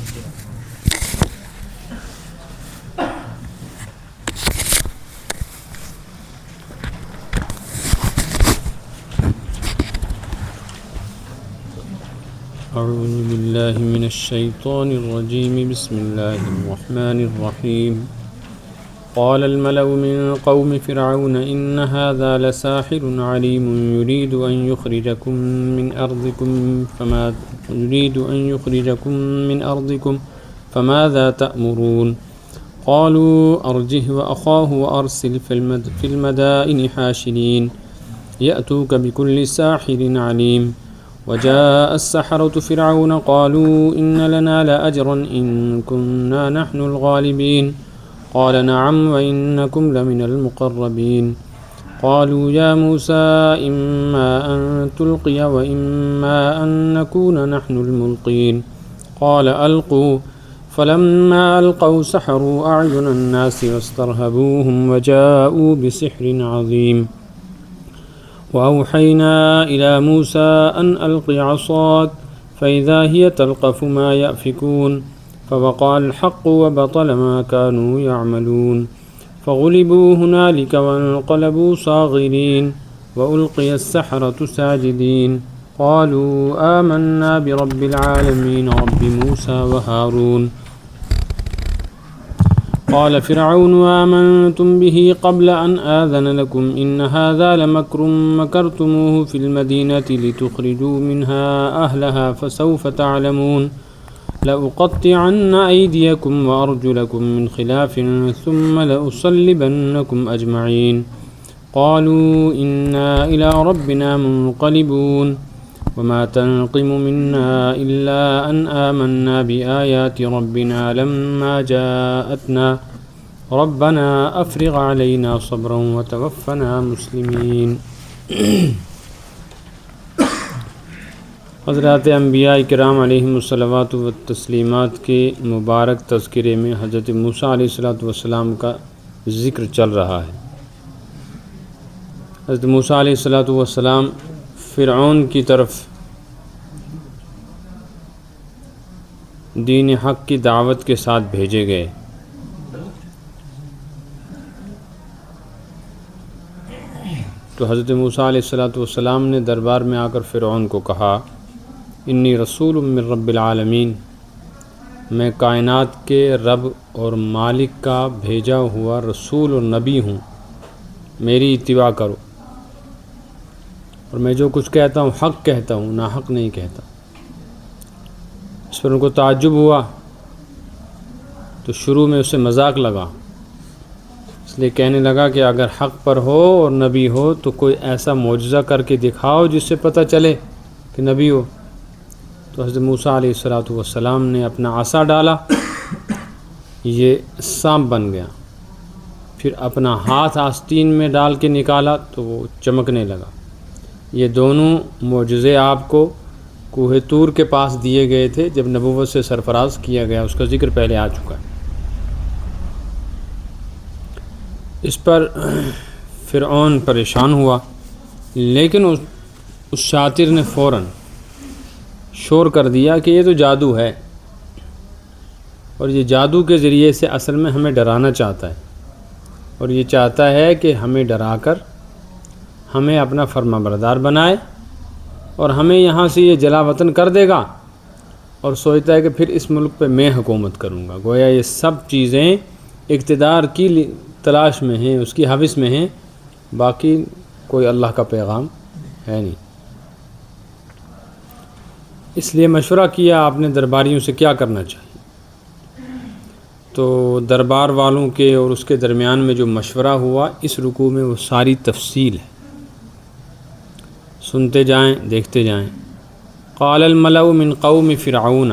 أعوذ بالله من الشيطان الرجيم بسم الله الرحمن الرحيم قال الملأ من قوم فرعون إن هذا لساحر عليم يريد أن يخرجكم من أرضكم فماذا تأمرون قالوا أرجه وأخاه وأرسل في المدائن حاشرين يأتوك بكل ساحر عليم وجاء السحرة فرعون قالوا إن لنا لأجرا إن كنا نحن الغالبين قال نعم وإنكم لمن المقربين قالوا يا موسى إما أن تلقي وإما أن نكون نحن الملقين قال ألقوا فلما ألقوا سحروا أعين الناس واسترهبوهم وجاءوا بسحر عظيم وأوحينا إلى موسى أن ألق عصاك فإذا هي تلقف ما يأفكون فوقع الحق وبطل ما كانوا يعملون فغلبوا هنالك وانقلبوا صاغرين وألقي السحرة ساجدين قالوا آمنا برب العالمين رب موسى وهارون قال فرعون آمنتم به قبل أن آذن لكم إن هذا لمكر مكرتموه في المدينة لتخرجوا منها أهلها فسوف تعلمون لأقطعن أيديكم وأرجلكم من خلاف ثم لأصلبنكم أجمعين قالوا إنا إلى ربنا منقلبون وما تنقم منا إلا أن آمنا بآيات ربنا لما جاءتنا ربنا أفرغ علينا صبرا وتوفنا مسلمين. حضرات انبیاء کرام علیہم الصلوات والتسلیمات کے مبارک تذکرے میں حضرت موسیٰ علیہ السلام کا ذکر چل رہا ہے. حضرت موسیٰ علیہ السلام فرعون کی طرف دین حق کی دعوت کے ساتھ بھیجے گئے. تو حضرت موسیٰ علیہ السلام نے دربار میں آ کر فرعون کو کہا انی رسول من رب العالمین، میں کائنات کے رب اور مالک کا بھیجا ہوا رسول اور نبی ہوں، میری اتباع کرو، اور میں جو کچھ کہتا ہوں حق کہتا ہوں، ناحق نہیں کہتا. اس پر ان کو تعجب ہوا تو شروع میں اسے مذاق لگا، اس لیے کہنے لگا کہ اگر حق پر ہو اور نبی ہو تو کوئی ایسا معجزہ کر کے دکھاؤ جس سے پتہ چلے کہ نبی ہو. تو حضرت موسیٰ علیہ السلام نے اپنا عصا ڈالا، یہ سانپ بن گیا. پھر اپنا ہاتھ آستین میں ڈال کے نکالا تو وہ چمکنے لگا. یہ دونوں معجزے آپ کو کوہ طور کے پاس دیے گئے تھے جب نبوت سے سرفراز کیا گیا، اس کا ذکر پہلے آ چکا ہے. اس پر فرعون پریشان ہوا، لیکن اس شاطر نے فوراً شور کر دیا کہ یہ تو جادو ہے، اور یہ جادو کے ذریعے سے اصل میں ہمیں ڈرانا چاہتا ہے، اور یہ چاہتا ہے کہ ہمیں ڈرا کر ہمیں اپنا فرما بردار بنائے اور ہمیں یہاں سے یہ جلا وطن کر دے گا، اور سوچتا ہے کہ پھر اس ملک پہ میں حکومت کروں گا. گویا یہ سب چیزیں اقتدار کی تلاش میں ہیں، اس کی حوث میں ہیں، باقی کوئی اللہ کا پیغام ہے نہیں. اس لیے مشورہ کیا آپ نے درباریوں سے کیا کرنا چاہیے. تو دربار والوں کے اور اس کے درمیان میں جو مشورہ ہوا اس رکوع میں وہ ساری تفصیل ہے، سنتے جائیں دیکھتے جائیں. قال الملأ من قوم فرعون،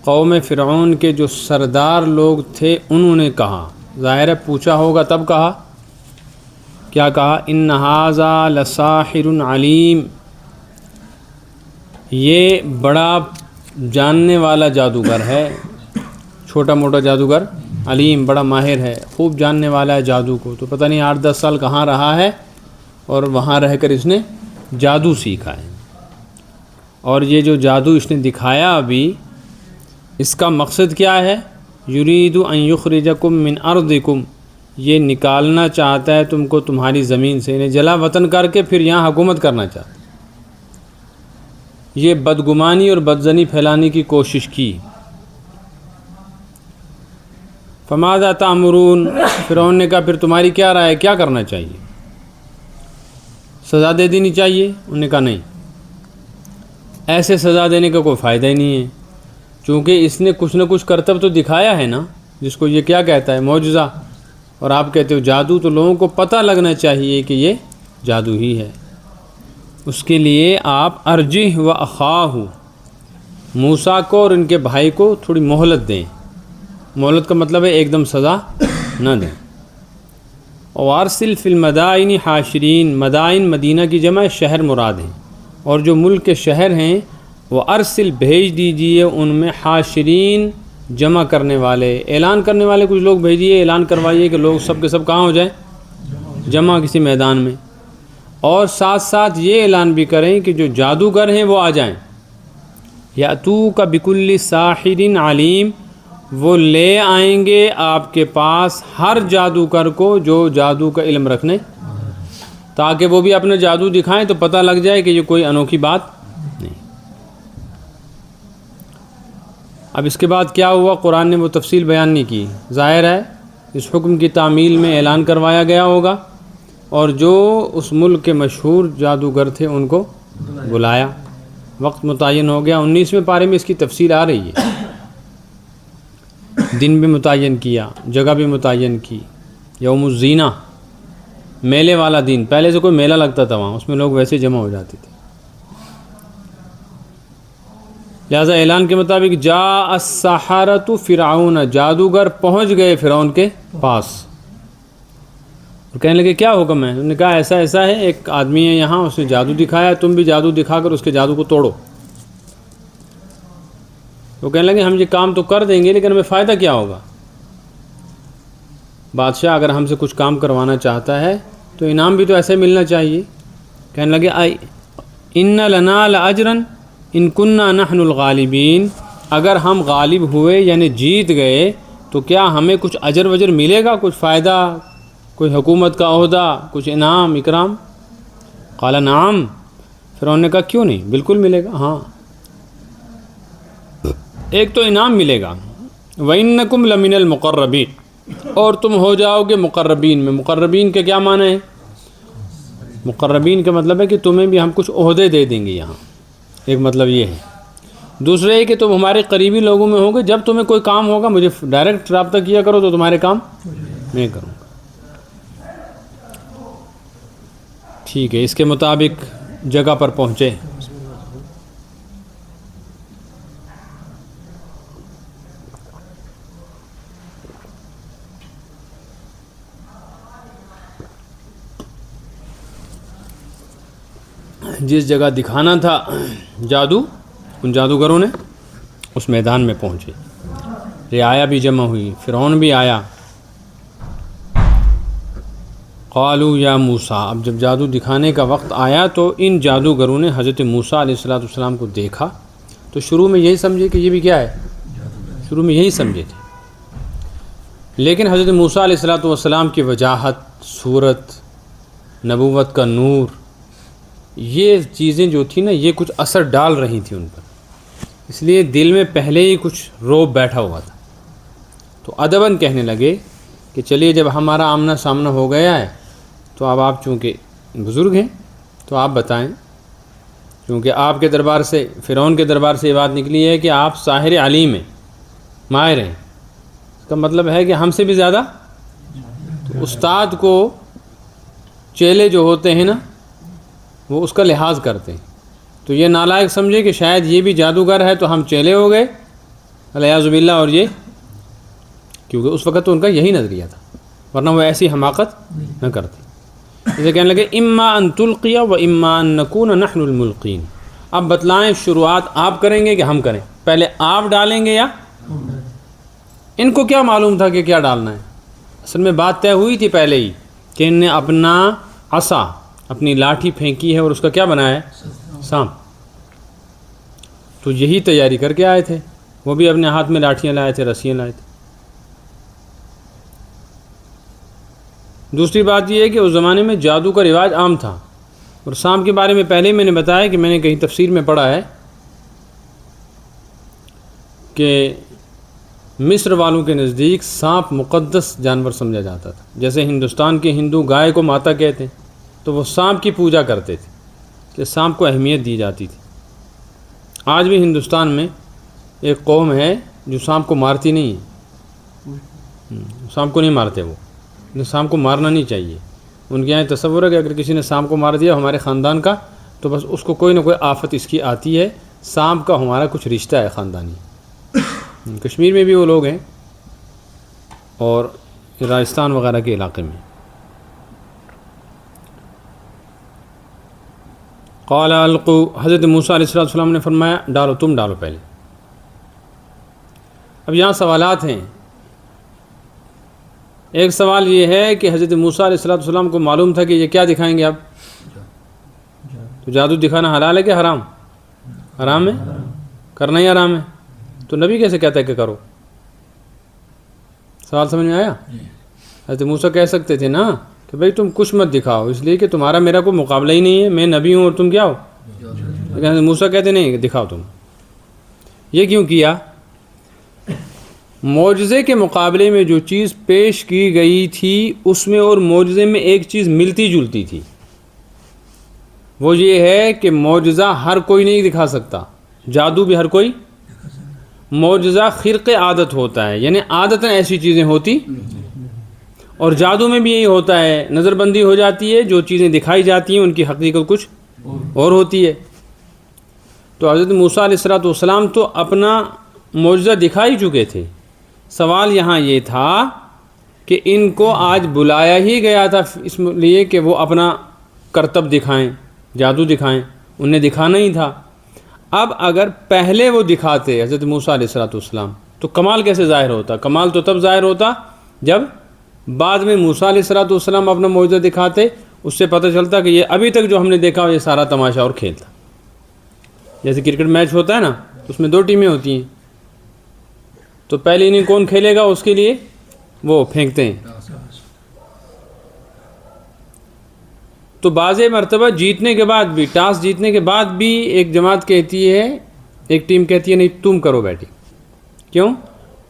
قوم فرعون کے جو سردار لوگ تھے انہوں نے کہا، ظاہر ہے پوچھا ہوگا تب کہا، کیا کہا؟ ان ھذا لساحر علیم، یہ بڑا جاننے والا جادوگر ہے، چھوٹا موٹا جادوگر، علیم بڑا ماہر ہے، خوب جاننے والا ہے جادو کو. تو پتہ نہیں 8-10 سال کہاں رہا ہے اور وہاں رہ کر اس نے جادو سیکھا ہے. اور یہ جو جادو اس نے دکھایا ابھی اس کا مقصد کیا ہے؟ یرید ان یخرجکم من ارضکم، یہ نکالنا چاہتا ہے تم کو تمہاری زمین سے، انہیں جلا وطن کر کے پھر یہاں حکومت کرنا چاہتا ہے۔ یہ بدگمانی اور بدزنی پھیلانے کی کوشش کی۔ فماذا تأمرون، فرعون نے کہا پھر تمہاری کیا رائے ہے، کیا کرنا چاہیے؟ سزا دے دینی چاہیے؟ انہوں نے کہا نہیں، ایسے سزا دینے کا کوئی فائدہ ہی نہیں ہے، چونکہ اس نے کچھ نہ کچھ کرتب تو دکھایا ہے نا، جس کو یہ کیا کہتا ہے، معجزہ، اور آپ کہتے ہو جادو، تو لوگوں کو پتہ لگنا چاہیے کہ یہ جادو ہی ہے۔ اس کے لیے آپ ارجہ و اخاہ، موسیٰ کو اور ان کے بھائی کو تھوڑی مہلت دیں۔ مہلت کا مطلب ہے ایک دم سزا نہ دیں۔ وارسل فی المدائن حاشرین، مدائن مدینہ کی جمع شہر مراد ہیں، اور جو ملک کے شہر ہیں وہ ارسل بھیج دیجئے ان میں حاشرین، جمع کرنے والے، اعلان کرنے والے کچھ لوگ بھیجیے، اعلان کروائیے کہ لوگ سب کے سب کہاں ہو جائیں، جمع کسی میدان میں، اور ساتھ ساتھ یہ اعلان بھی کریں کہ جو جادوگر ہیں وہ آ جائیں۔ یاتوک بکل ساحر علیم، وہ لے آئیں گے آپ کے پاس ہر جادوگر کو جو جادو کا علم رکھنے، تاکہ وہ بھی اپنا جادو دکھائیں تو پتہ لگ جائے کہ یہ کوئی انوکھی بات نہیں۔ اب اس کے بعد کیا ہوا، قرآن نے وہ تفصیل بیان نہیں کی، ظاہر ہے اس حکم کی تعمیل میں اعلان کروایا گیا ہوگا، اور جو اس ملک کے مشہور جادوگر تھے ان کو بلایا، وقت متعین ہو گیا۔ 19ویں پارے میں اس کی تفصیل آ رہی ہے، دن بھی متعین کیا، جگہ بھی متعین کی، یوم الزینہ، میلے والا دن، پہلے سے کوئی میلہ لگتا تھا وہاں، اس میں لوگ ویسے جمع ہو جاتے تھے۔ لہذا اعلان کے مطابق جاء السحرۃ فرعون، جادوگر پہنچ گئے فرعون کے پاس، اور کہنے لگے کیا حکم ہے؟ انہوں نے کہا ایسا ایسا ہے، ایک آدمی ہے یہاں، اس نے جادو دکھایا، تم بھی جادو دکھا کر اس کے جادو کو توڑو۔ وہ کہنے لگے ہم یہ کام تو کر دیں گے لیکن ہمیں فائدہ کیا ہوگا؟ بادشاہ اگر ہم سے کچھ کام کروانا چاہتا ہے تو انعام بھی تو ایسے ملنا چاہیے۔ کہنے لگے ان لنا لاجرا ان کننا نحن الغالبین، اگر ہم غالب ہوئے یعنی جیت گئے تو کیا ہمیں کچھ اجر وجر ملے گا، کچھ فائدہ، کوئی حکومت کا عہدہ، کچھ انعام اکرام؟ قال نعم، فرعون نے کہا کیوں نہیں، بالکل ملے گا، ہاں ایک تو انعام ملے گا، وَإِنَّكُمْ لَمِنَ الْمُقَرَّبِينَ، اور تم ہو جاؤ گے مقربین میں۔ مقربین کے کیا معنی ہے؟ مقربین کا مطلب ہے کہ تمہیں بھی ہم کچھ عہدے دے دیں گے یہاں، ایک مطلب یہ ہے۔ دوسرے ہے کہ تم ہمارے قریبی لوگوں میں ہوگے، جب تمہیں کوئی کام ہوگا مجھے ڈائریکٹ رابطہ کیا کرو تو تمہارے کام میں کروں گا۔ ٹھیک ہے، اس کے مطابق جگہ پر پہنچے۔ جس جگہ دکھانا تھا جادو، ان جادوگروں نے اس میدان میں پہنچے، رعایا بھی جمع ہوئی، فرعون بھی آیا۔ قالوا یا موسیٰ، اب جب جادو دکھانے کا وقت آیا تو ان جادوگروں نے حضرت موسیٰ علیہ السلام کو دیکھا تو شروع میں یہی سمجھے کہ یہ بھی کیا ہے، شروع میں یہی سمجھے تھے، لیکن حضرت موسیٰ علیہ السلام کی وجاہت، صورت، نبوت کا نور، یہ چیزیں جو تھیں نا یہ کچھ اثر ڈال رہی تھیں ان پر، اس لیے دل میں پہلے ہی کچھ روب بیٹھا ہوا تھا۔ تو ادباً کہنے لگے کہ چلیے جب ہمارا آمنا سامنا ہو گیا ہے تو اب آپ چونکہ بزرگ ہیں تو آپ بتائیں، چونکہ آپ کے دربار سے، فرعون کے دربار سے یہ بات نکلی ہے کہ آپ ساحر علیم ہیں، ماہر ہیں، اس کا مطلب ہے کہ ہم سے بھی زیادہ، تو استاد کو چیلے جو ہوتے ہیں نا وہ اس کا لحاظ کرتے ہیں، تو یہ نالائق سمجھے کہ شاید یہ بھی جادوگر ہے تو ہم چیلے ہو گئے الیاذ باللہ، اور یہ کیونکہ اس وقت تو ان کا یہی نظریہ تھا، ورنہ وہ ایسی حماقت نہ کرتے۔ اسے کہنے لگے اما ان تلقی و اما ان نکون نحن الملقین، اب بتلائیں شروعات آپ کریں گے کہ ہم کریں، پہلے آپ ڈالیں گے یا؟ ان کو کیا معلوم تھا کہ کیا ڈالنا ہے؟ اصل میں بات طے ہوئی تھی پہلے ہی کہ ان نے اپنا عصا، اپنی لاٹھی پھینکی ہے اور اس کا کیا بنایا ہے؟ سانپ، تو یہی تیاری کر کے آئے تھے۔ وہ بھی اپنے ہاتھ میں لاٹھیاں لائے تھے، رسیاں لائے تھے۔ دوسری بات یہ ہے کہ اس زمانے میں جادو کا رواج عام تھا، اور سانپ کے بارے میں پہلے ہی میں نے بتایا کہ میں نے کہیں تفسیر میں پڑھا ہے کہ مصر والوں کے نزدیک سانپ مقدس جانور سمجھا جاتا تھا، جیسے ہندوستان کے ہندو گائے کو ماتا کہتے ہیں، تو وہ سانپ کی پوجا کرتے تھے کہ سانپ کو اہمیت دی جاتی تھی۔ آج بھی ہندوستان میں ایک قوم ہے جو سانپ کو مارتی نہیں ہے، سانپ کو نہیں مارتے وہ، سانپ کو مارنا نہیں چاہیے۔ ان کے یہاں تصور ہے کہ اگر کسی نے سانپ کو مار دیا ہمارے خاندان کا، تو بس اس کو کوئی نہ کوئی آفت اس کی آتی ہے، سانپ کا ہمارا کچھ رشتہ ہے خاندانی۔ کشمیر میں بھی وہ لوگ ہیں اور راجستھان وغیرہ کے علاقے میں۔ قال القوا، حضرت موسیٰ علیہ السلام نے فرمایا ڈالو، تم ڈالو پہلے۔ اب یہاں سوالات ہیں۔ ایک سوال یہ ہے کہ حضرت موسیٰ علیہ السلام کو معلوم تھا کہ یہ کیا دکھائیں گے اب؟ تو جادو دکھانا حلال ہے کہ حرام؟ حرام ہے، کرنا ہی حرام ہے، تو نبی کیسے کہتا ہے کہ کرو؟ سوال سمجھ میں آیا؟ حضرت موسیٰ کہہ سکتے تھے نا کہ بھئی تم کچھ مت دکھاؤ، اس لیے کہ تمہارا میرا کوئی مقابلہ ہی نہیں ہے، میں نبی ہوں اور تم کیا ہو؟ لیکن حضرت موسیٰ کہتے نہیں کہ دکھاؤ تم۔ یہ کیوں کیا؟ معجزے کے مقابلے میں جو چیز پیش کی گئی تھی اس میں اور معجزے میں ایک چیز ملتی جلتی تھی، وہ یہ ہے کہ معجزہ ہر کوئی نہیں دکھا سکتا، جادو بھی ہر کوئی۔ معجزہ خرق عادت ہوتا ہے، یعنی عادتاً ایسی چیزیں ہوتی، اور جادو میں بھی یہی ہوتا ہے، نظر بندی ہو جاتی ہے، جو چیزیں دکھائی جاتی ہیں ان کی حقیقت کچھ اور ہوتی ہے۔ تو حضرت موسیٰ علیہ السلام تو اپنا معجزہ دکھا ہی چکے تھے، سوال یہاں یہ تھا کہ ان کو آج بلایا ہی گیا تھا اس لیے کہ وہ اپنا کرتب دکھائیں، جادو دکھائیں، انہیں دکھانا ہی تھا۔ اب اگر پہلے وہ دکھاتے حضرت موسیٰ علیہ السلام تو کمال کیسے ظاہر ہوتا؟ کمال تو تب ظاہر ہوتا جب بعد میں موسیٰ علیہ السلام اپنا معجزہ دکھاتے، اس سے پتہ چلتا کہ یہ ابھی تک جو ہم نے دیکھا یہ سارا تماشا اور کھیل تھا۔ جیسے کرکٹ میچ ہوتا ہے نا، اس میں 2 ٹیمیں ہوتی ہیں، تو پہلی اننگ کون کھیلے گا اس کے لیے وہ پھینکتے ہیں، تو بعض مرتبہ جیتنے کے بعد بھی، ٹاس جیتنے کے بعد بھی ایک جماعت کہتی ہے، ایک ٹیم کہتی ہے نہیں تم کرو بیٹنگ، کیوں؟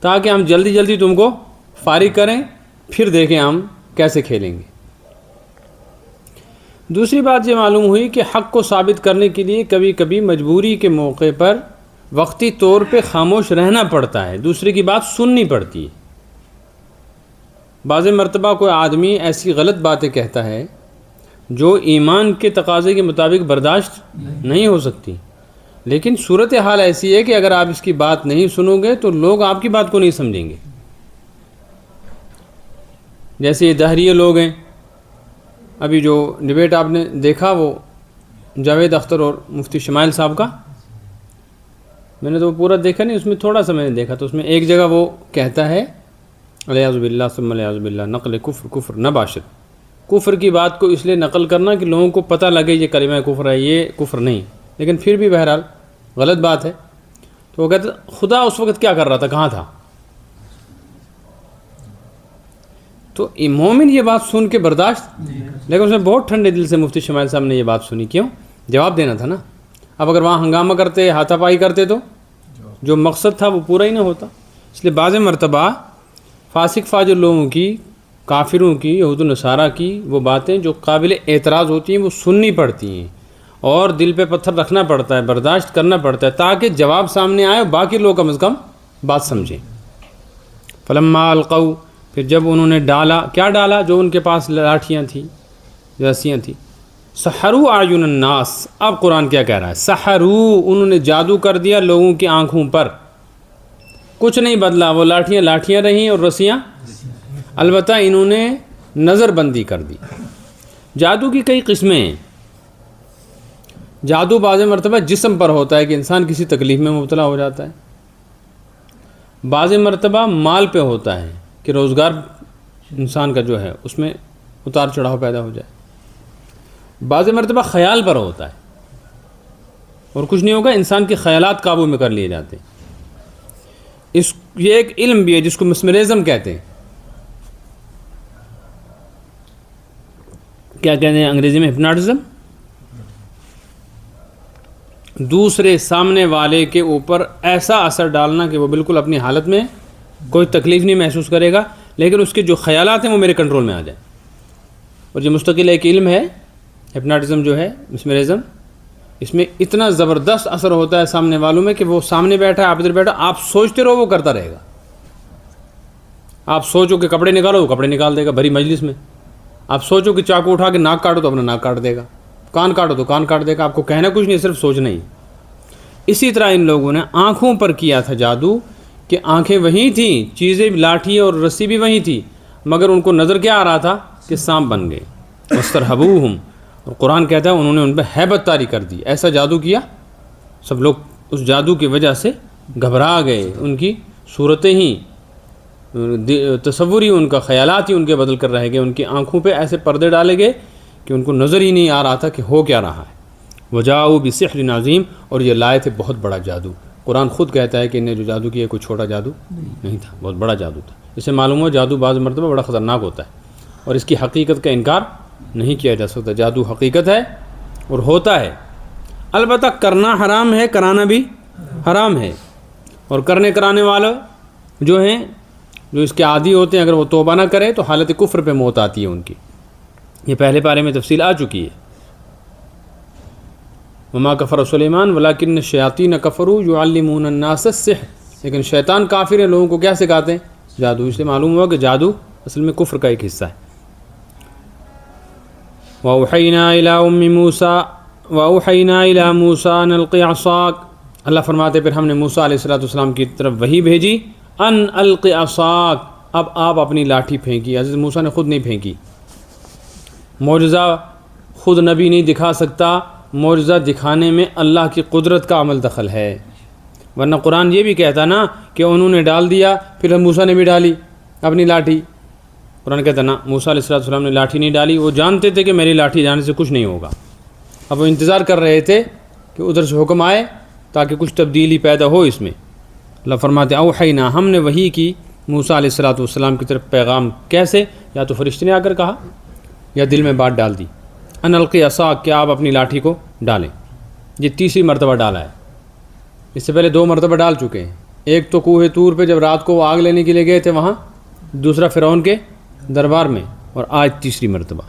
تاکہ ہم جلدی جلدی تم کو فارغ کریں، پھر دیکھیں ہم کیسے کھیلیں گے۔ دوسری بات یہ معلوم ہوئی کہ حق کو ثابت کرنے کے لیے کبھی کبھی مجبوری کے موقع پر وقتی طور پہ خاموش رہنا پڑتا ہے، دوسرے کی بات سننی پڑتی ہے۔ بعض مرتبہ کوئی آدمی ایسی غلط باتیں کہتا ہے جو ایمان کے تقاضے کے مطابق برداشت نہیں ہو سکتی، لیکن صورتحال ایسی ہے کہ اگر آپ اس کی بات نہیں سنو گے تو لوگ آپ کی بات کو نہیں سمجھیں گے۔ جیسے یہ دہریے لوگ ہیں، ابھی جو ڈبیٹ آپ نے دیکھا وہ جاوید اختر اور مفتی شمائل صاحب کا، میں نے تو وہ پورا دیکھا نہیں، اس میں تھوڑا سا میں نے دیکھا، تو اس میں ایک جگہ وہ کہتا ہے الیاذ باللہ ثم الیاذ باللہ نقل کفر نہ باشد، کفر کی بات کو اس لیے نقل کرنا کہ لوگوں کو پتہ لگے یہ کلمہ کفر ہے، یہ کفر نہیں، لیکن پھر بھی بہرحال غلط بات ہے۔ تو وہ کہتا خدا اس وقت کیا کر رہا تھا، کہاں تھا؟ تو مومن یہ بات سن کے برداشت، لیکن اس نے بہت ٹھنڈے دل سے مفتی شمائل صاحب نے یہ بات سنی، کیوں؟ جواب دینا تھا نا۔ اب اگر وہاں ہنگامہ کرتے، ہاتھا پائی کرتے تو جو مقصد تھا وہ پورا ہی نہ ہوتا۔ اس لیے بعض مرتبہ فاسق فاجر لوگوں کی، کافروں کی، یہود و نصارہ کی وہ باتیں جو قابل اعتراض ہوتی ہیں وہ سننی پڑتی ہیں، اور دل پہ پتھر رکھنا پڑتا ہے، برداشت کرنا پڑتا ہے، تاکہ جواب سامنے آئے اور باقی لوگ کم از کم بات سمجھیں۔ فلما القوا، پھر جب انہوں نے ڈالا، کیا ڈالا؟ جو ان کے پاس لاٹھیاں تھیں، رسیاں تھیں، سحروا اعین الناس، اب قرآن کیا کہہ رہا ہے؟ سحروا، انہوں نے جادو کر دیا لوگوں کی آنکھوں پر، کچھ نہیں بدلا، وہ لاٹھیاں لاٹھیاں رہیں اور رسیاں، البتہ انہوں نے نظر بندی کر دی۔ جادو کی کئی قسمیں ہیں۔ جادو بعض مرتبہ جسم پر ہوتا ہے کہ انسان کسی تکلیف میں مبتلا ہو جاتا ہے، بعض مرتبہ مال پہ ہوتا ہے کہ روزگار انسان کا جو ہے اس میں اتار چڑھاؤ پیدا ہو جائے، بعض مرتبہ خیال پر ہوتا ہے، اور کچھ نہیں ہوگا انسان کے خیالات قابو میں کر لیے جاتے ہیں۔ یہ ایک علم بھی ہے جس کو مسمرزم کہتے ہیں. کیا کہتے ہیں انگریزی میں؟ ہپناٹزم. دوسرے سامنے والے کے اوپر ایسا اثر ڈالنا کہ وہ بالکل اپنی حالت میں کوئی تکلیف نہیں محسوس کرے گا، لیکن اس کے جو خیالات ہیں وہ میرے کنٹرول میں آ جائیں. اور یہ مستقل ایک علم ہے ہپناٹزم جو ہے مسمرزم. اس میں اتنا زبردست اثر ہوتا ہے سامنے والوں میں کہ وہ سامنے بیٹھا ہے، آپ ادھر بیٹھا، آپ سوچتے رہو وہ کرتا رہے گا. آپ سوچو کہ کپڑے نکالو وہ کپڑے نکال دے گا بھری مجلس میں. آپ سوچو کہ چاقو اٹھا کے ناک کاٹو تو اپنا ناک کاٹ دے گا، کان کاٹو تو کان کاٹ دے گا. آپ کو کہنا کچھ نہیں، صرف سوچنا ہی. اسی طرح ان لوگوں نے آنکھوں پر کیا تھا جادو کہ آنکھیں وہیں تھیں، چیزیں لاٹھی اور رسی بھی وہیں تھی، مگر ان کو نظر کیا آ رہا تھا کہ سانپ بن گئے. وَاسْتَرْهَبُوهُمْ، اور قرآن کہتا ہے انہوں نے ان پہ ہیبت طاری کر دی. ایسا جادو کیا سب لوگ اس جادو کی وجہ سے گھبرا گئے. ان کی صورتیں ہی، تصور ہی ان کا، خیالات ہی ان کے بدل کر رہ گئے. ان کی آنکھوں پہ ایسے پردے ڈالے گئے کہ ان کو نظر ہی نہیں آ رہا تھا کہ ہو کیا رہا ہے. وَجَاءُوا بِسِحْرٍ عَظِيمٍ، اور یہ لائے تھے بہت بڑا جادو. قرآن خود کہتا ہے کہ انہیں جو جادو کیا کوئی چھوٹا جادو نہیں تھا، بہت بڑا جادو تھا. اس سے معلوم ہو جادو بعض مرتبہ بڑا خطرناک ہوتا ہے اور اس کی حقیقت کا انکار نہیں کیا جا سکتا. جادو حقیقت ہے اور ہوتا ہے. البتہ کرنا حرام ہے، کرانا بھی حرام ہے. اور کرنے کرانے والے جو ہیں، جو اس کے عادی ہوتے ہیں، اگر وہ توبہ نہ کرے تو حالت کفر پہ موت آتی ہے ان کی. یہ پہلے پارے میں تفصیل آ چکی ہے. وما کفر سلیمان ولکن الشیاطین کفروا یعلمون الناس السحر، لیکن شیطان کافر ہیں، لوگوں کو کیا سکھاتے ہیں؟ جادو. اس لیے معلوم ہوا کہ جادو اصل میں کفر کا ایک حصہ ہے. وَأَوْحَيْنَا إِلَىٰ أُمِّ مُوسَىٰ وَأَوْحَيْنَا إِلَىٰ مُوسَىٰ أَنْ أَلْقِ عَصَاكَ، اللہ فرماتے پھر ہم نے موسیٰ علیہ السلام کی طرف وحی بھیجی، ان الق عصاک، اب آپ اپنی لاٹھی پھینکی. حضرت موسیٰ نے خود نہیں پھینکی. معجزہ خود نبی نہیں دکھا سکتا، معجزہ دکھانے میں اللہ کی قدرت کا عمل دخل ہے. ورنہ قرآن یہ بھی کہتا نا کہ انہوں نے ڈال دیا، پھر موسیٰ نے بھی ڈالی اپنی لاٹھی. قرآن کہتا نا موسیٰ علیہ السلام نے لاٹھی نہیں ڈالی، وہ جانتے تھے کہ میری لاٹھی جانے سے کچھ نہیں ہوگا. اب وہ انتظار کر رہے تھے کہ ادھر سے حکم آئے تاکہ کچھ تبدیلی پیدا ہو اس میں. اللہ فرماتے اوحینا، ہم نے وحی کی موسیٰ علیہ السلام کی طرف پیغام. کیسے؟ یا تو فرشتے نے آ کر کہا یا دل میں بات ڈال دی. ان القی عصاک، کہ آپ اپنی لاٹھی کو ڈالیں. یہ تیسری مرتبہ ڈالا ہے. اس سے پہلے 2 مرتبہ ڈال چکے ہیں. ایک تو کوہ طور پہ جب رات کو وہ آگ لینے کے لیے گئے تھے وہاں، دوسرا فرعون کے دربار میں، اور آج تیسری مرتبہ.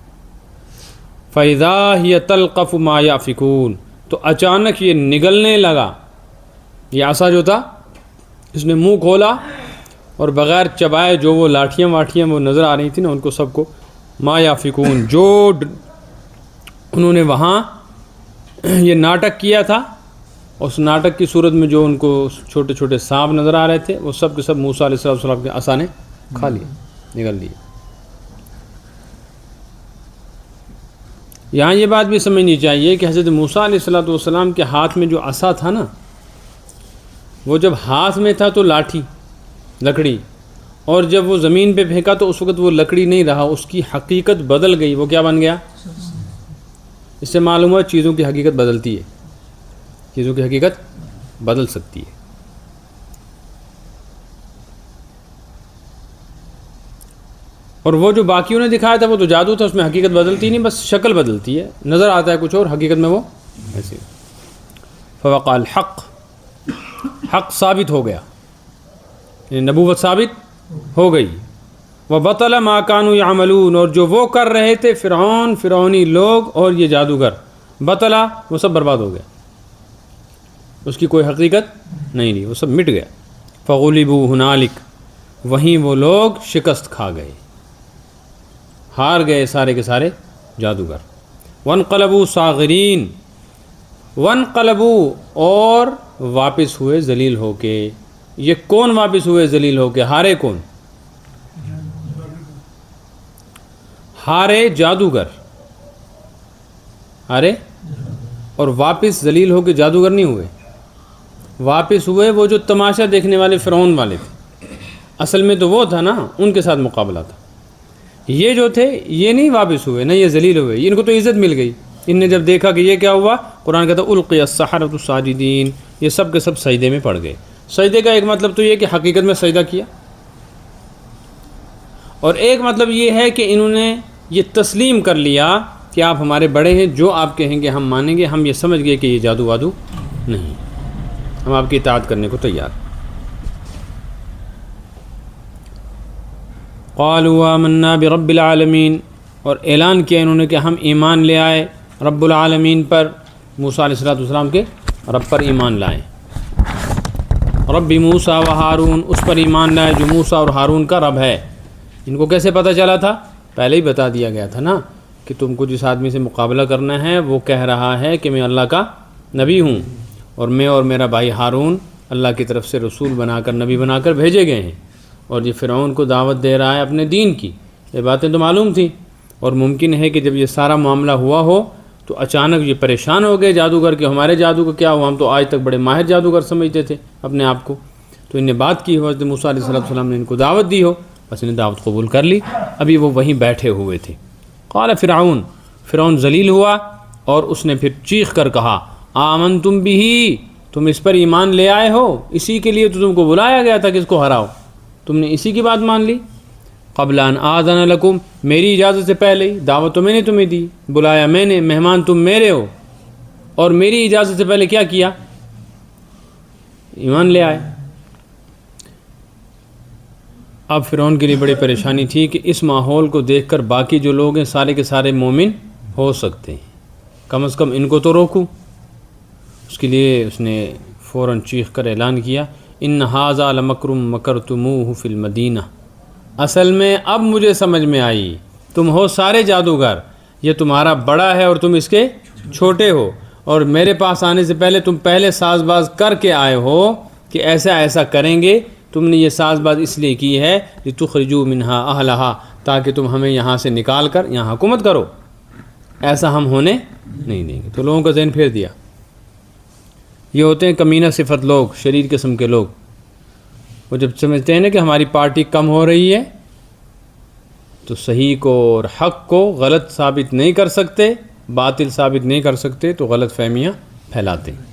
فَإِذَا هِيَ تَلْقَفُ مَا يَأْفِكُونَ، تو اچانک یہ نگلنے لگا. یہ عصا جو تھا اس نے منہ کھولا اور بغیر چبائے جو وہ لاٹھیاں واٹھیاں وہ نظر آ رہی تھیں نا ان کو سب کو، ما یافکون، جو انہوں نے وہاں یہ ناٹک کیا تھا، اس ناٹک کی صورت میں جو ان کو چھوٹے چھوٹے سانپ نظر آ رہے تھے وہ سب کے سب موسیٰ علیہ السلام کے عصا نے کھا لیے، نگل لیے. یہاں یہ بات بھی سمجھنی چاہیے کہ حضرت موسیٰ علیہ السلام کے ہاتھ میں جو عصا تھا نا، وہ جب ہاتھ میں تھا تو لاٹھی، لکڑی، اور جب وہ زمین پہ پھینکا تو اس وقت وہ لکڑی نہیں رہا، اس کی حقیقت بدل گئی. وہ کیا بن گیا؟ اس سے معلوم ہوا چیزوں کی حقیقت بدلتی ہے، چیزوں کی حقیقت بدل سکتی ہے. اور وہ جو باقیوں نے دکھایا تھا وہ تو جادو تھا، اس میں حقیقت بدلتی نہیں، بس شکل بدلتی ہے، نظر آتا ہے کچھ اور، حقیقت میں وہ ایسے. فوقع الحق، حق ثابت ہو گیا، یعنی نبوت ثابت ہو گئی. وبطل ما كانوا يعملون، اور جو وہ کر رہے تھے فرعونی لوگ اور یہ جادوگر، بطلا وہ سب برباد ہو گیا، اس کی کوئی حقیقت نہیں رہی، وہ سب مٹ گیا. فغلبوا هنالك، وہیں وہ لوگ شکست کھا گئے، ہار گئے سارے کے سارے جادوگر. وانقلبوا صاغرین، وانقلبوا، اور واپس ہوئے ذلیل ہو کے. یہ کون واپس ہوئے ذلیل ہو کے؟ ہارے کون؟ ہارے جادوگر، ہارے، اور واپس ذلیل ہو کے جادوگر نہیں ہوئے، واپس ہوئے وہ جو تماشا دیکھنے والے فرعون والے تھے. اصل میں تو وہ تھا نا، ان کے ساتھ مقابلہ تھا. یہ جو تھے یہ نہیں واپس ہوئے، نہ یہ ذلیل ہوئے، ان کو تو عزت مل گئی. ان نے جب دیکھا کہ یہ کیا ہوا، قرآن کہتا القی السحرۃ ساجدین، یہ سب کے سب سجدے میں پڑ گئے. سجدے کا ایک مطلب تو یہ کہ حقیقت میں سجدہ کیا، اور ایک مطلب یہ ہے کہ انہوں نے یہ تسلیم کر لیا کہ آپ ہمارے بڑے ہیں، جو آپ کہیں گے ہم مانیں گے، ہم یہ سمجھ گئے کہ یہ جادو وادو نہیں، ہم آپ کی اطاعت کرنے کو تیار ہیں۔ قالوا آمنا برب العالمین، اور اعلان کیا انہوں نے کہ ہم ایمان لے آئے رب العالمین پر، موسیٰ علیہ السلام کے رب پر ایمان لائیں، رب موسیٰ و ہارون، اس پر ایمان لائے جو موسیٰ اور ہارون کا رب ہے۔ ان کو کیسے پتہ چلا تھا؟ پہلے ہی بتا دیا گیا تھا نا کہ تم کو جس آدمی سے مقابلہ کرنا ہے وہ کہہ رہا ہے کہ میں اللہ کا نبی ہوں، اور میں اور میرا بھائی ہارون اللہ کی طرف سے رسول بنا کر، نبی بنا کر بھیجے گئے ہیں، اور یہ فرعون کو دعوت دے رہا ہے اپنے دین کی۔ یہ باتیں تو معلوم تھیں، اور ممکن ہے کہ جب یہ سارا معاملہ ہوا ہو تو اچانک یہ پریشان ہو گئے جادوگر کہ ہمارے جادو کا کیا ہوا، ہم تو آج تک بڑے ماہر جادوگر سمجھتے تھے اپنے آپ کو۔ تو انہیں بات کی ہو، حضرت موسیٰ علیہ السلام نے ان کو دعوت دی ہو، بس انہیں دعوت قبول کر لی، ابھی وہ وہیں بیٹھے ہوئے تھے۔ قال فرعون ذلیل ہوا، اور اس نے پھر چیخ کر کہا آمنتم بہ، تم اس پر ایمان لے آئے ہو، اسی کے لیے تو تم کو بلایا گیا تھا کہ اس کو ہراؤ، تم نے اسی کی بات مان لی۔ قبل ان آذن لکم، میری اجازت سے پہلے ہی، دعوت تو میں نے تمہیں دی، بلایا میں نے، مہمان تم میرے ہو، اور میری اجازت سے پہلے کیا کیا؟ ایمان لے آئے۔ اب فرعون کے لیے بڑی پریشانی تھی کہ اس ماحول کو دیکھ کر باقی جو لوگ ہیں سارے کے سارے مومن ہو سکتے ہیں، کم از کم ان کو تو روکوں۔ اس کے لیے اس نے فوراً چیخ کر اعلان کیا ان ھذا لمکر مکرتموہ فی المدینہ، اصل میں اب مجھے سمجھ میں آئی، تم ہو سارے جادوگر، یہ تمہارا بڑا ہے اور تم اس کے چھوٹے ہو، اور میرے پاس آنے سے پہلے تم پہلے ساز باز کر کے آئے ہو کہ ایسا ایسا کریں گے۔ تم نے یہ ساز باز اس لیے کی ہے لتخرجوا منہا اہلہا، تاکہ تم ہمیں یہاں سے نکال کر یہاں حکومت کرو، ایسا ہم ہونے نہیں دیں گے۔ تو لوگوں کا ذہن پھیر دیا۔ یہ ہوتے ہیں کمینہ صفت لوگ، شریر قسم کے لوگ، وہ جب سمجھتے ہیں نا کہ ہماری پارٹی کم ہو رہی ہے تو صحیح کو اور حق کو غلط ثابت نہیں کر سکتے، باطل ثابت نہیں کر سکتے، تو غلط فہمیاں پھیلاتے ہیں۔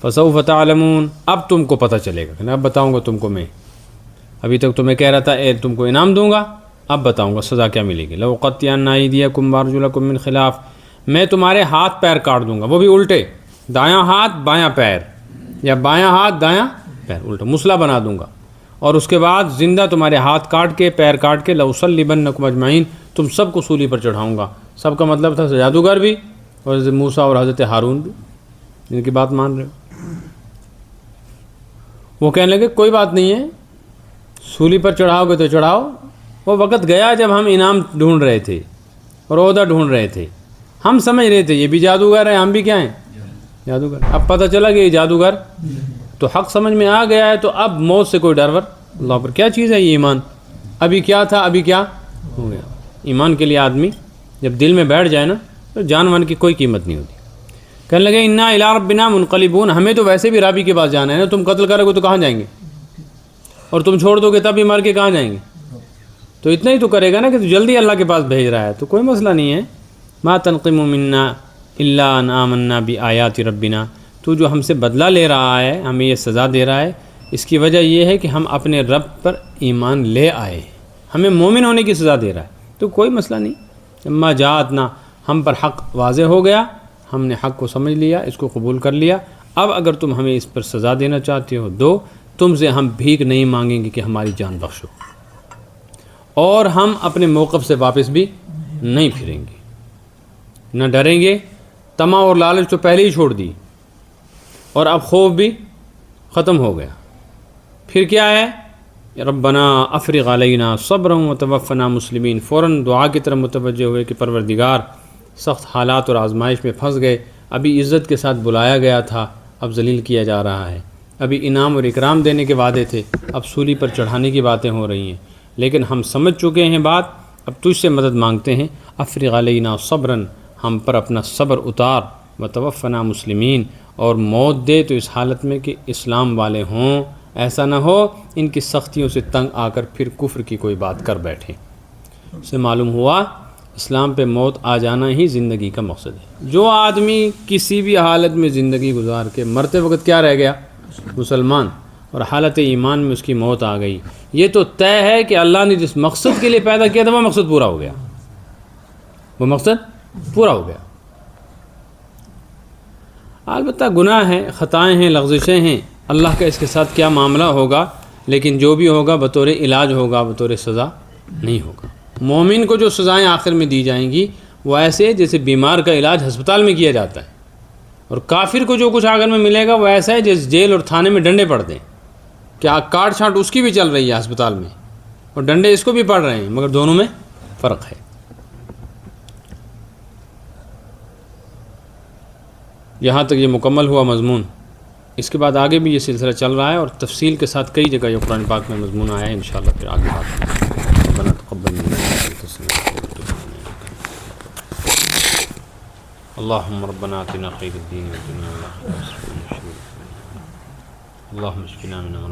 فسوف تعلمون، اب تم کو پتہ چلے گا، کہ اب بتاؤں گا تم کو میں، ابھی تک تمہیں کہہ رہا تھا تم کو انعام دوں گا، اب بتاؤں گا سزا کیا ملے گی۔ لأقطعن أيديكم وأرجلكم من خلاف، میں تمہارے ہاتھ پیر کاٹ دوں گا، وہ بھی الٹے، دایاں ہاتھ بایاں پیر، یا بایاں ہاتھ دایاں پیر، الٹا مسلح بنا دوں گا، اور اس کے بعد زندہ تمہارے ہاتھ کاٹ کے پیر کاٹ کے لأصلبنکم اجمعین، تم سب کو سولی پر چڑھاؤں گا۔ سب کا مطلب تھا جادوگر بھی، اور حضرت موسیٰ اور حضرت ہارون بھی، جن کی بات مان رہے ہو۔ وہ کہنے لگے کوئی بات نہیں ہے، سولی پر چڑھاؤ گے تو چڑھاؤ، وہ وقت گیا جب ہم انعام ڈھونڈ رہے تھے اور عہدہ ڈھونڈ رہے تھے، ہم سمجھ رہے تھے یہ بھی جادوگر ہیں، ہم بھی کیا ہیں، جادوگر۔ اب پتہ چلا کہ یہ جادوگر تو حق سمجھ میں آ گیا ہے، تو اب موت سے کوئی ڈر ور اللہ پر کیا چیز ہے یہ ایمان، ابھی کیا تھا ابھی کیا ہو گیا۔ ایمان کے لیے آدمی جب دل میں بیٹھ جائے نا تو جان ون کی کوئی قیمت نہیں ہوتی۔ کہنے لگے انا الی ربنا منقلبون، ہمیں تو ویسے بھی رابی کے پاس جانا ہے نا، تم قتل کرو گے تو کہاں جائیں گے، اور تم چھوڑ دو گے تب بھی مر کے کہاں جائیں گے، تو اتنا ہی تو کرے گا نا کہ تو جلدی اللہ کے پاس بھیج رہا ہے، تو کوئی مسئلہ نہیں ہے۔ ما تنقم منا الا ان آمنا بآیات ربنا، تو جو ہم سے بدلہ لے رہا ہے، ہمیں یہ سزا دے رہا ہے، اس کی وجہ یہ ہے کہ ہم اپنے رب پر ایمان لے آئے، ہمیں مومن ہونے کی سزا دے رہا ہے، تو کوئی مسئلہ نہیں۔ اما جاءتنا، ہم پر حق واضح ہو گیا، ہم نے حق کو سمجھ لیا، اس کو قبول کر لیا، اب اگر تم ہمیں اس پر سزا دینا چاہتے ہو دو، تم سے ہم بھیک نہیں مانگیں گے کہ ہماری جان بخشو، اور ہم اپنے موقف سے واپس بھی نہیں پھریں گے، نہ ڈریں گے۔ طمع اور لالچ تو پہلے ہی چھوڑ دی، اور اب خوف بھی ختم ہو گیا۔ پھر کیا ہے؟ ربنا افرغ علینا صبرا وتوفنا مسلمین، فوراً دعا کی طرف متوجہ ہوئے کہ پروردگار سخت حالات اور آزمائش میں پھنس گئے، ابھی عزت کے ساتھ بلایا گیا تھا، اب ذلیل کیا جا رہا ہے، ابھی انعام اور اکرام دینے کے وعدے تھے، اب سولی پر چڑھانے کی باتیں ہو رہی ہیں، لیکن ہم سمجھ چکے ہیں بات، اب تجھ سے مدد مانگتے ہیں۔ افرغ علینا صبرا، ہم پر اپنا صبر اتار، وتوفنا مسلمین، اور موت دے تو اس حالت میں کہ اسلام والے ہوں، ایسا نہ ہو ان کی سختیوں سے تنگ آ کر پھر کفر کی کوئی بات کر بیٹھیں۔ اس سے معلوم ہوا اسلام پہ موت آ جانا ہی زندگی کا مقصد ہے۔ جو آدمی کسی بھی حالت میں زندگی گزار کے مرتے وقت کیا رہ گیا، مسلمان اور حالت ایمان میں اس کی موت آ گئی، یہ تو طے ہے کہ اللہ نے جس مقصد کے لیے پیدا کیا تھا وہ مقصد پورا ہو گیا، وہ مقصد پورا ہو گیا۔ البتہ گناہ ہیں، خطائیں ہیں، لغزشیں ہیں، اللہ کا اس کے ساتھ کیا معاملہ ہوگا، لیکن جو بھی ہوگا بطور علاج ہوگا، بطور سزا نہیں ہوگا۔ مومن کو جو سزائیں آخر میں دی جائیں گی وہ ایسے جیسے بیمار کا علاج ہسپتال میں کیا جاتا ہے، اور کافر کو جو کچھ آخر میں ملے گا وہ ایسا ہے جیسے جیل اور تھانے میں ڈنڈے پڑتے ہیں، کہ کاٹ چھانٹ اس کی بھی چل رہی ہے ہسپتال میں اور ڈنڈے اس کو بھی پڑ رہے ہیں، مگر دونوں میں فرق ہے۔ یہاں تک یہ مکمل ہوا مضمون۔ اس کے بعد آگے بھی یہ سلسلہ چل رہا ہے اور تفصیل کے ساتھ کئی جگہ یہ قرآن پاک میں مضمون آیا ہے، انشاءاللہ پھر آگے بات کریں۔ ربنا تقبل منا انت السميع اللهم ربنا آتنا خير الدين والدنيا والآخرة اللهم اشفنا من امراض